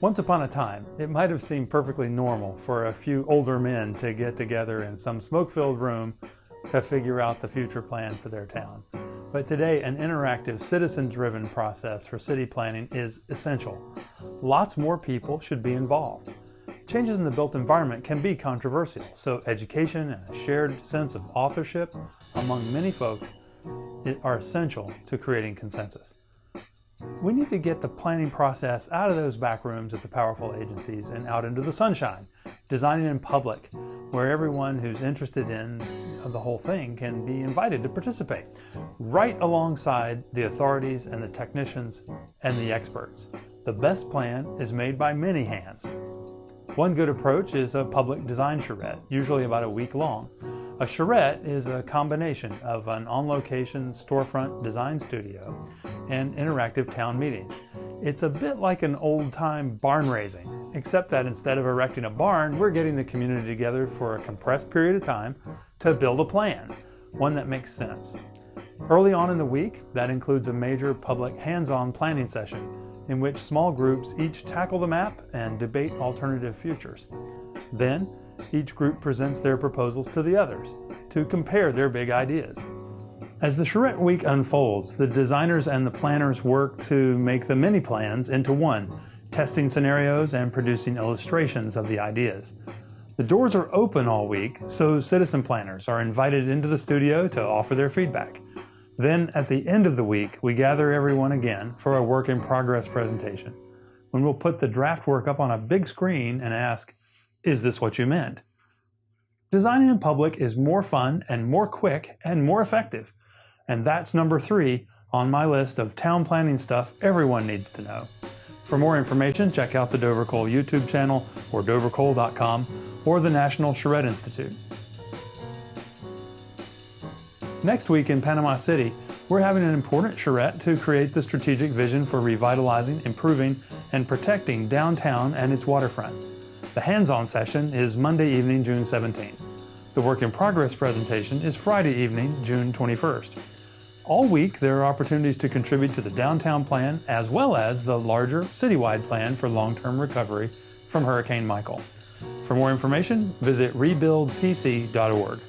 Once upon a time, it might have seemed perfectly normal for a few older men to get together in some smoke-filled room to figure out the future plan for their town. But today, an interactive, citizen-driven process for city planning is essential. Lots more people should be involved. Changes in the built environment can be controversial, so education and a shared sense of authorship among many folks are essential to creating consensus. We need to get the planning process out of those back rooms at the powerful agencies and out into the sunshine, designing in public, where everyone who's interested in the whole thing can be invited to participate, right alongside the authorities and the technicians and the experts. The best plan is made by many hands. One good approach is a public design charrette, usually about a week long. A charrette is a combination of an on-location storefront design studio and interactive town meetings. It's a bit like an old-time barn raising, except that instead of erecting a barn, we're getting the community together for a compressed period of time to build a plan, one that makes sense. Early on in the week, that includes a major public hands-on planning session in which small groups each tackle the map and debate alternative futures. Then, each group presents their proposals to the others to compare their big ideas. As the charrette week unfolds, the designers and the planners work to make the many plans into one, testing scenarios and producing illustrations of the ideas. The doors are open all week, so citizen planners are invited into the studio to offer their feedback. Then, at the end of the week, we gather everyone again for a work-in-progress presentation, when we'll put the draft work up on a big screen and ask, "Is this what you meant?" Designing in public is more fun and more quick and more effective. And that's number 3 on my list of town planning stuff everyone needs to know. For more information, check out the Dover Kohl YouTube channel or doverkohl.com or the National Charrette Institute. Next week in Panama City, we're having an important charrette to create the strategic vision for revitalizing, improving, and protecting downtown and its waterfront. The hands-on session is Monday evening, June 17th. The work-in-progress presentation is Friday evening, June 21st. All week, there are opportunities to contribute to the downtown plan as well as the larger citywide plan for long-term recovery from Hurricane Michael. For more information, visit rebuildpc.org.